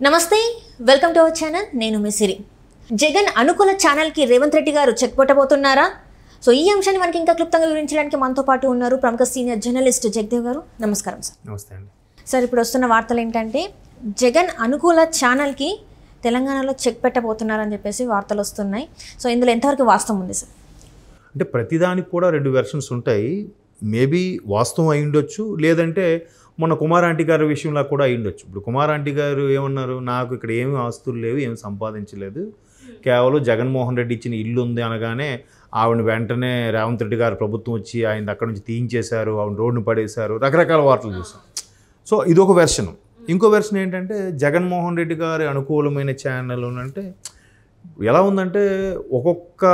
నమస్తే, welcome to our channel. నేను మీ సిరి. జగన్ అనుకూల ఛానల్కి రేవంత్ రెడ్డి గారు చెక్ పెట్టబోతున్నారా? సో ఈ అంశాన్ని మనకి ఇంకా క్లుప్తంగా వివరించడానికి మనతో పాటు ఉన్నారు ప్రముఖ సీనియర్ జర్నలిస్ట్ జగదేవ్ గారు. నమస్కారం సార్. నమస్తే అండి సార్, ఇప్పుడు వస్తున్న వార్తలు ఏంటంటే జగన్ అనుకూల ఛానల్కి తెలంగాణలో చెక్ పెట్టబోతున్నారని చెప్పేసి వార్తలు వస్తున్నాయి. సో ఇందులో ఎంతవరకు వాస్తవం ఉంది సార్? అంటే ప్రతిదానికి కూడా రెండు వెర్షన్స్ ఉంటాయి. మేబీ వాస్తవం అయి ఉండొచ్చు, లేదంటే మొన్న కుమార్ ఆంటీ గారి విషయంలో కూడా అయి ఉండొచ్చు. ఇప్పుడు కుమార్ ఆంటీ గారు ఏమన్నారు, నాకు ఇక్కడ ఏమి ఆస్తులు లేవు, ఏమి సంపాదించలేదు, కేవలం జగన్మోహన్ రెడ్డి ఇచ్చిన ఇల్లు ఉంది అనగానే ఆవిడ వెంటనే రేవంత్ రెడ్డి గారు ప్రభుత్వం వచ్చి ఆయన అక్కడి నుంచి తీయించేశారు, ఆవిడ రోడ్డును పడేశారు, రకరకాల వార్తలు చూసాం. సో ఇదొక వెర్షన్. ఇంకో వెర్షన్ ఏంటంటే జగన్మోహన్ రెడ్డి గారి అనుకూలమైన ఛానల్ అంటే ఎలా ఉందంటే ఒక్కొక్క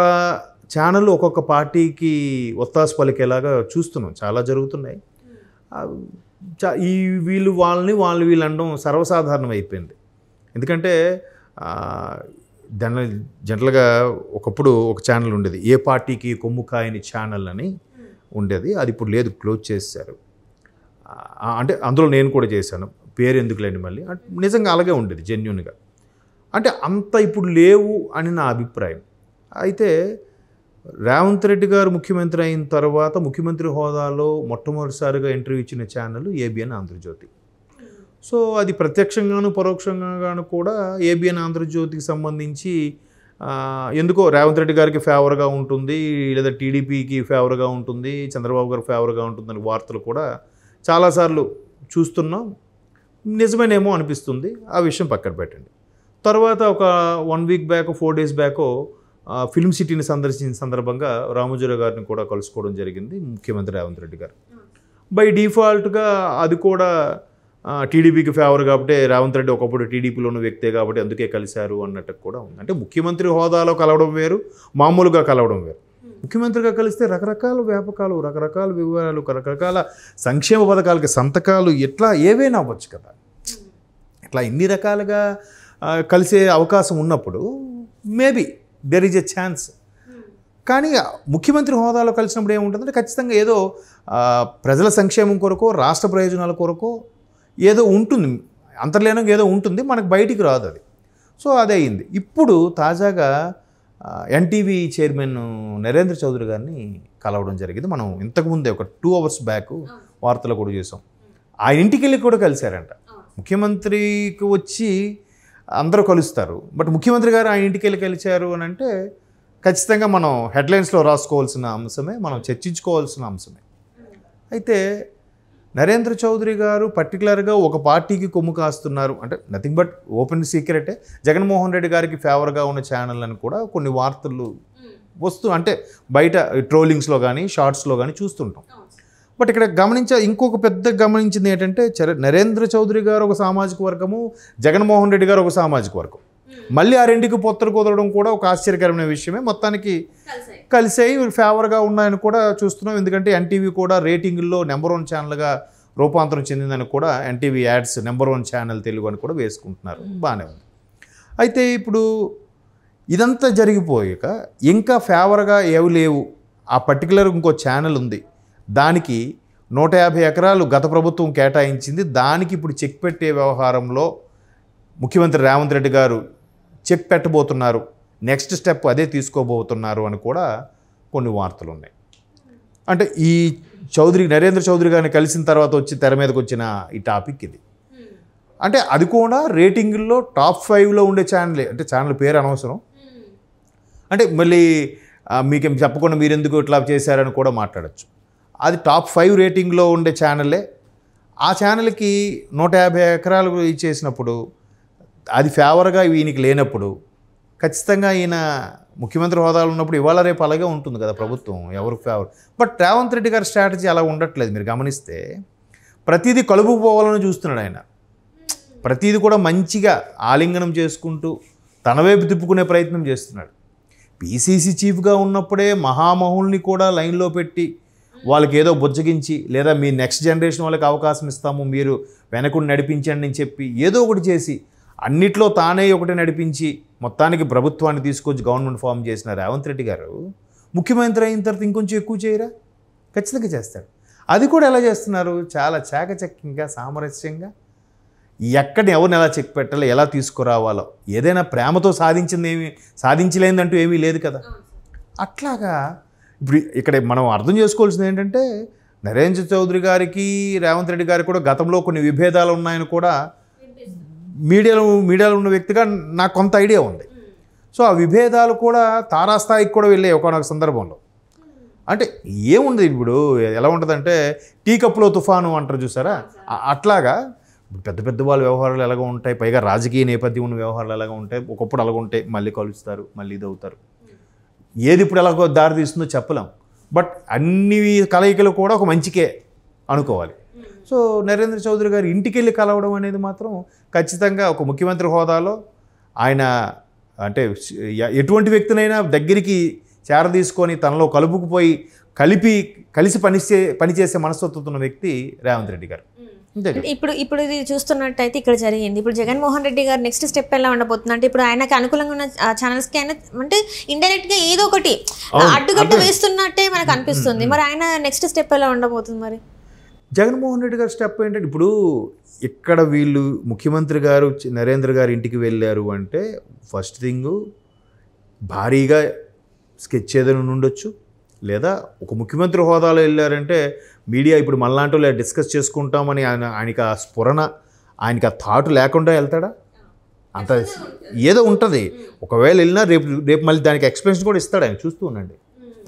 ఛానల్ ఒక్కొక్క పార్టీకి ఒత్తాసు పలికేలాగా చూస్తున్నాం, చాలా జరుగుతున్నాయి. ఈ వీళ్ళు వాళ్ళని వీళ్ళు అనడం సర్వసాధారణం అయిపోయింది. ఎందుకంటే జనరల్గా ఒకప్పుడు ఒక ఛానల్ ఉండేది, ఏ పార్టీకి కొమ్ము కాయని ఛానల్ అని ఉండేది. అది ఇప్పుడు లేదు, క్లోజ్ చేశారు. అంటే అందులో నేను కూడా చేశాను, పేరు ఎందుకులేండి మళ్ళీ. నిజంగా అలాగే ఉండేది జెన్యూన్గా. అంటే అంత ఇప్పుడు లేవు అని నా అభిప్రాయం. అయితే రేవంత్ రెడ్డి గారు ముఖ్యమంత్రి అయిన తర్వాత ముఖ్యమంత్రి హోదాలో మొట్టమొదటిసారిగా ఇంటర్వ్యూ ఇచ్చిన ఛానల్ ఏబిఎన్ ఆంధ్రజ్యోతి. సో అది ప్రత్యక్షంగాను పరోక్షంగాను కూడా ఏబిఎన్ ఆంధ్రజ్యోతికి సంబంధించి ఎందుకో రేవంత్ రెడ్డి గారికి ఫేవర్గా ఉంటుంది, లేదా టీడీపీకి ఫేవర్గా ఉంటుంది, చంద్రబాబు గారికి ఫేవర్గా ఉంటుందని వార్తలు కూడా చాలాసార్లు చూస్తున్నాం. నిజమేనేమో అనిపిస్తుంది, ఆ విషయం పక్కన పెట్టండి. తర్వాత ఒక 1 week back 4 days back film సిటీని సందర్శించిన సందర్భంగా రామోజీరావు గారిని కూడా కలుసుకోవడం జరిగింది ముఖ్యమంత్రి రేవంత్ రెడ్డి గారు. బై డిఫాల్ట్గా అది కూడా టీడీపీకి ఫేవర్ కాబట్టి రేవంత్ రెడ్డి ఒకప్పుడు టీడీపీలో ఉన్న వ్యక్తే కాబట్టి అందుకే కలిశారు అన్నట్టు కూడా ఉంది. అంటే ముఖ్యమంత్రి హోదాలో కలవడం వేరు, మామూలుగా కలవడం వేరు. ముఖ్యమంత్రిగా కలిస్తే రకరకాల వ్యాపకాలు, రకరకాల వివరాలు, రకరకాల సంక్షేమ పథకాలకి సంతకాలు ఇట్లా ఏవైనా అవ్వచ్చు కదా. ఇట్లా ఇన్ని రకాలుగా కలిసే అవకాశం ఉన్నప్పుడు maybe there is a chance. కానీ ముఖ్యమంత్రి హోదాలో కలిసినప్పుడు ఏముంటుందంటే ఖచ్చితంగా ఏదో ప్రజల సంక్షేమం కొరకో రాష్ట్ర ప్రయోజనాల కొరకో ఏదో ఉంటుంది, అంతర్లీనంగా ఏదో ఉంటుంది, మనకు బయటికి రాదు అది. సో అదే అయింది. ఇప్పుడు తాజాగా ఎన్టీవీ చైర్మన్ నరేంద్ర చౌదరి గారిని కలవడం జరిగింది. మనం ఇంతకుముందే ఒక 2 hours బ్యాక్ వార్తలు కూడా చూసాం. ఆయన ఇంటికి వెళ్ళి కూడా కలిశారంట. ముఖ్యమంత్రికి వచ్చి అందరూ కలుస్తారు, బట్ ముఖ్యమంత్రి గారు ఆయన ఇంటికి వెళ్ళి కలిశారు అని అంటే ఖచ్చితంగా మనం హెడ్లైన్స్లో రాసుకోవాల్సిన అంశమే, మనం చర్చించుకోవాల్సిన అంశమే. అయితే నరేంద్ర చౌదరి గారు పర్టికులర్గా ఒక పార్టీకి కొమ్ము కాస్తున్నారు అంటే నథింగ్ బట్ ఓపెన్ సీక్రెటే. జగన్మోహన్ రెడ్డి గారికి ఫేవర్గా ఉన్న ఛానల్ అని కూడా కొన్ని వార్తలు అంటే బయట ట్రోలింగ్స్లో కానీ షార్ట్స్లో కానీ చూస్తుంటాం. బట్ ఇక్కడ ఇంకొక పెద్ద గమనించింది ఏంటంటే నరేంద్ర చౌదరి గారు ఒక సామాజిక వర్గము, జగన్మోహన్ రెడ్డి గారు ఒక సామాజిక వర్గం. మళ్ళీ ఆ రెండుకి పొత్తులు కుదరడం కూడా ఒక ఆశ్చర్యకరమైన విషయమే. మొత్తానికి కలిసాయి, ఫేవర్గా ఉన్నాయని కూడా చూస్తున్నాం. ఎందుకంటే ఎన్టీవీ కూడా రేటింగుల్లో నెంబర్ 1 ఛానల్గా రూపాంతరం చెందిందని కూడా NTV ads number 1 channel Telugu అని కూడా వేసుకుంటున్నారు. బాగానే ఉంది. అయితే ఇప్పుడు ఇదంతా జరిగిపోయాక ఇంకా ఫేవర్గా ఏవి లేవు, ఆ పర్టికులర్ ఇంకో ఛానల్ ఉంది, దానికి 150 ఎకరాలు గత ప్రభుత్వం కేటాయించింది, దానికి ఇప్పుడు చెక్ పెట్టే వ్యవహారంలో ముఖ్యమంత్రి రేవంత్ రెడ్డి గారు చెక్ పెట్టబోతున్నారు, నెక్స్ట్ స్టెప్ అదే తీసుకోబోతున్నారు అని కూడా కొన్ని వార్తలు ఉన్నాయి. అంటే ఈ నరేంద్ర చౌదరి గారిని కలిసిన తర్వాత వచ్చి తెర మీదకి వచ్చిన ఈ టాపిక్ ఇది. అంటే అది కూడా రేటింగుల్లో టాప్ 5లో ఉండే ఛానలే. అంటే ఛానల్ పేరు అనవసరం, అంటే మళ్ళీ మీకేం చెప్పకుండా మీరెందుకు ఇట్లా చేశారని కూడా మాట్లాడచ్చు. అది టాప్ 5 రేటింగ్లో ఉండే ఛానలే. ఆ ఛానల్కి 150 ఎకరాలు ఇచ్చేసినప్పుడు అది ఫేవర్గా ఈయనకి లేనప్పుడు ఖచ్చితంగా ఈయన ముఖ్యమంత్రి హోదాలో ఉన్నప్పుడు ఇవాళ రేపు అలాగే ఉంటుంది కదా ప్రభుత్వం, ఎవరికి ఫేవర్. బట్ రేవంత్ రెడ్డి గారి స్ట్రాటజీ అలా ఉండట్లేదు. మీరు గమనిస్తే ప్రతిదీ కలుపుకుపోవాలని చూస్తున్నాడు ఆయన. ప్రతిదీ కూడా మంచిగా ఆలింగనం చేసుకుంటూ తన వైపు తిప్పుకునే ప్రయత్నం చేస్తున్నాడు. పీసీసీ చీఫ్గా ఉన్నప్పుడే మహామహుల్ని కూడా లైన్లో పెట్టి వాళ్ళకి ఏదో బుజ్జగించి, లేదా మీ నెక్స్ట్ జనరేషన్ వాళ్ళకి అవకాశం ఇస్తాము, మీరు వెనకుని నడిపించండి అని చెప్పి ఏదో ఒకటి చేసి అన్నిట్లో తానే ఒకటి నడిపించి మొత్తానికి ప్రభుత్వాన్ని తీసుకొచ్చి గవర్నమెంట్ ఫామ్ చేసిన రేవంత్ రెడ్డి గారు ముఖ్యమంత్రి అయిన తర్వాత ఇంకొంచెం ఎక్కువ చేయరా? ఖచ్చితంగా చేస్తాడు. అది కూడా ఎలా చేస్తున్నారు? చాలా చాకచక్యంగా, సామరస్యంగా ఎవరిని ఎలా చెక్ పెట్టాలో, ఎలా తీసుకురావాలో, ఏదైనా ప్రేమతో సాధించలేదంటూ ఏమీ లేదు కదా. అట్లాగా ఇప్పుడు ఇక్కడ మనం అర్థం చేసుకోవాల్సింది ఏంటంటే, నరేంద్ర చౌదరి గారికి రేవంత్ రెడ్డి గారికి కూడా గతంలో కొన్ని విభేదాలు ఉన్నాయని కూడా మీడియాలో ఉన్న వ్యక్తిగా నాకు కొంత ఐడియా ఉంది. సో ఆ విభేదాలు కూడా తారాస్థాయికి కూడా వెళ్ళాయి ఒకనొక సందర్భంలో. అంటే ఏముంది ఇప్పుడు, ఎలా ఉంటుందంటే టీ కప్పులో తుఫాను అంటారు చూసారా, అట్లాగా పెద్ద పెద్ద వాళ్ళ వ్యవహారాలు ఎలాగ ఉంటాయి, పైగా రాజకీయ నేపథ్యం ఉన్న వ్యవహారాలు ఎలాగ ఉంటాయి. ఒకప్పుడు అలాగ ఉంటాయి, మళ్ళీ కలుస్తారు, మళ్ళీ ఇది అవుతారు. ఏది ఇప్పుడు ఎలాగో దారి తీస్తుందో చెప్పలేం. బట్ అన్ని కలయికలు కూడా ఒక మంచికే అనుకోవాలి. సో నరేంద్ర చౌదరి గారు ఇంటికి వెళ్ళి కలవడం అనేది మాత్రం ఖచ్చితంగా ఒక ముఖ్యమంత్రి హోదాలో ఆయన అంటే ఎటువంటి వ్యక్తినైనా దగ్గరికి చేరదీసుకొని తనలో కలుపుకుపోయి కలిసి పనిచేసే మనస్తత్వం ఉన్న వ్యక్తి రేవంత్ రెడ్డి గారు. ఇప్పుడు ఇది చూస్తున్నట్టయితే ఇక్కడ జరిగింది. ఇప్పుడు జగన్మోహన్ రెడ్డి గారు నెక్స్ట్ స్టెప్ ఎలా ఉండబోతుంది అంటే, ఇప్పుడు ఆయనకి అనుకూలంగా ఉన్న ఛానల్స్కి ఆయన అంటే ఇండైరెక్ట్గా ఏదో ఒకటి అడ్డుగట్టు వేస్తున్నట్టే మనకు అనిపిస్తుంది. మరి ఆయన నెక్స్ట్ స్టెప్ ఎలా ఉండబోతుంది? మరి జగన్మోహన్ రెడ్డి గారి స్టెప్ ఏంటంటే, ఇప్పుడు ఇక్కడ వీళ్ళు ముఖ్యమంత్రి గారు నరేంద్ర గారి ఇంటికి వెళ్ళారు అంటే ఫస్ట్ థింగ్ భారీగా స్కెచ్ ఏదైనా ఉండొచ్చు, లేదా ఒక ముఖ్యమంత్రి హోదాలో వెళ్ళారంటే మీడియా ఇప్పుడు మళ్ళాంటో లేదా డిస్కస్ చేసుకుంటామని ఆయనకి ఆ స్ఫురణ, ఆయనకి ఆ థాట్ లేకుండా వెళ్తాడా? అంత ఏదో ఉంటుంది. ఒకవేళ వెళ్ళినా రేపు మళ్ళీ దానికి ఎక్స్ప్లెనేషన్ కూడా ఇస్తాడు. ఆయన చూస్తూ ఉండండి,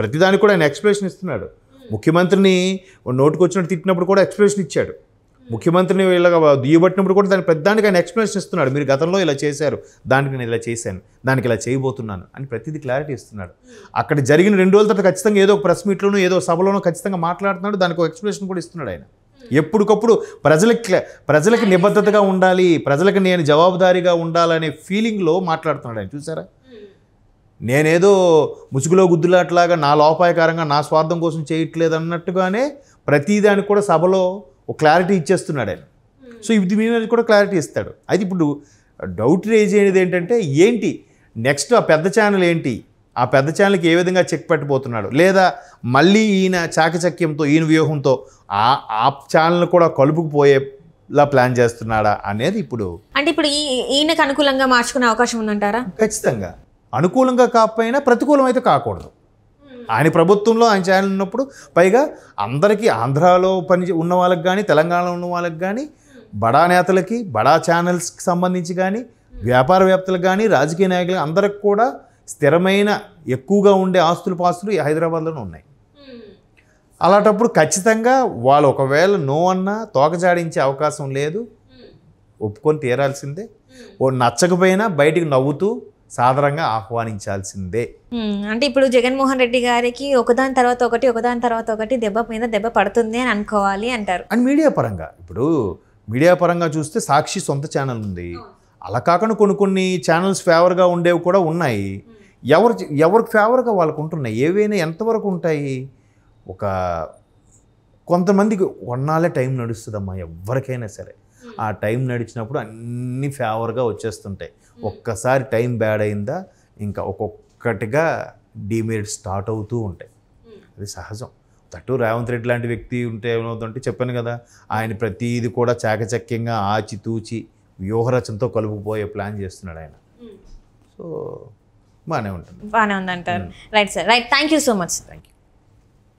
ప్రతిదానికి కూడా ఆయన ఎక్స్ప్లెనేషన్ ఇస్తున్నాడు. ముఖ్యమంత్రిని నోటుకు వచ్చినట్టు తిట్టినప్పుడు కూడా ఎక్స్ప్లెనేషన్ ఇచ్చాడు. ముఖ్యమంత్రిని ఇలాగ దియ్యబట్టినప్పుడు కూడా దాని పెద్దానికి ఆయన ఎక్స్ప్లెనేషన్ ఇస్తున్నాడు. మీరు గతంలో ఇలా చేశారు, దానికి నేను ఇలా చేశాను, దానికి ఇలా చేయబోతున్నాను అని ప్రతిదీ క్లారిటీ ఇస్తున్నాడు. అక్కడ జరిగిన 2 రోజుల తర్వాత ఖచ్చితంగా ఏదో ఒక ప్రెస్ మీట్లోనూ ఏదో సభలోనూ ఖచ్చితంగా మాట్లాడుతున్నాడు. దానికి ఒక ఎక్స్ప్లెనేషన్ కూడా ఇస్తున్నాడు ఆయన. ఎప్పటికప్పుడు ప్రజలకి నిబద్ధతగా ఉండాలి, ప్రజలకు నేను జవాబుదారీగా ఉండాలనే ఫీలింగ్లో మాట్లాడుతున్నాడు ఆయన. చూసారా, నేనేదో ముసుగులో గుద్దులాట్లాగా నా లోపాయకారంగా నా స్వార్థం కోసం చేయట్లేదు అన్నట్టుగానే ప్రతిదానికి కూడా సభలో ఒక క్లారిటీ ఇచ్చేస్తున్నాడు ఆయన. సో ఇది మీద కూడా క్లారిటీ ఇస్తాడు. అయితే ఇప్పుడు డౌట్ రేజ్ అయ్యేది ఏంటంటే, ఏంటి నెక్స్ట్ ఆ పెద్ద ఛానల్ ఏంటి, ఆ పెద్ద ఛానల్కి ఏ విధంగా చెక్ పెట్టబోతున్నాడు, లేదా మళ్ళీ ఈయన చాకచక్యంతో ఈయన వ్యూహంతో ఆ ఛానల్ కూడా కలుపుకుపోయేలా ప్లాన్ చేస్తున్నాడా అనేది ఇప్పుడు. అంటే ఇప్పుడు ఈయనకు అనుకూలంగా మార్చుకునే అవకాశం ఉందంటారా? ఖచ్చితంగా అనుకూలంగా కాకపోయినా ప్రతికూలం అయితే కాకూడదు. ఆయన ప్రభుత్వంలో ఆయన ఛానల్ ఉన్నప్పుడు, పైగా అందరికీ ఆంధ్రాలో ఉన్న వాళ్ళకి కానీ తెలంగాణలో ఉన్న వాళ్ళకి కానీ, బడా నేతలకి బడా ఛానల్స్కి సంబంధించి కానీ, వ్యాపారవేత్తలకు కానీ, రాజకీయ నాయకులకు అందరికి కూడా స్థిరమైన ఎక్కువగా ఉండే పాస్తులు హైదరాబాద్లోనే ఉన్నాయి. అలాంటప్పుడు ఖచ్చితంగా వాళ్ళు ఒకవేళ నో అన్నా తోకజాడించే అవకాశం లేదు, ఒప్పుకొని తీరాల్సిందే. నచ్చకపోయినా బయటికి నవ్వుతూ సాధారణంగా ఆహ్వానించాల్సిందే. అంటే ఇప్పుడు జగన్మోహన్ రెడ్డి గారికి ఒకదాని తర్వాత ఒకటి దెబ్బ మీద దెబ్బ పడుతుంది అని అనుకోవాలి అంటారు. అండ్ మీడియా పరంగా చూస్తే సాక్షి సొంత ఛానల్ ఉంది. అలా కాకుండా కొన్ని ఛానల్స్ ఫేవర్గా ఉండేవి కూడా ఉన్నాయి. ఎవరికి ఫేవర్గా వాళ్ళకు ఉంటున్నాయి. ఏవైనా ఎంతవరకు ఉంటాయి? కొంతమందికి కొన్నాళ్ళే టైం నడుస్తుందమ్మా ఎవరికైనా సరే. ఆ టైం నడిచినప్పుడు అన్నీ ఫేవర్గా వచ్చేస్తుంటాయి. ఒక్కసారి టైం బ్యాడ్ అయిందా ఇంకా ఒక్కొక్కటిగా డిమెరిట్ స్టార్ట్ అవుతూ ఉంటాయి. అది సహజం. తట్టు రేవంత్ రెడ్డి లాంటి వ్యక్తి ఉంటే ఏమవుతుందంటే, చెప్పాను కదా, ఆయన ప్రతిదీ కూడా చాకచక్యంగా ఆచితూచి వ్యూహరచనతో కలుపుకుపోయే ప్లాన్ చేస్తున్నాడు ఆయన. సో బాగానే ఉంటుంది. బాగానే ఉందంటారు. Right sir, right. Thank you so much. Thank you.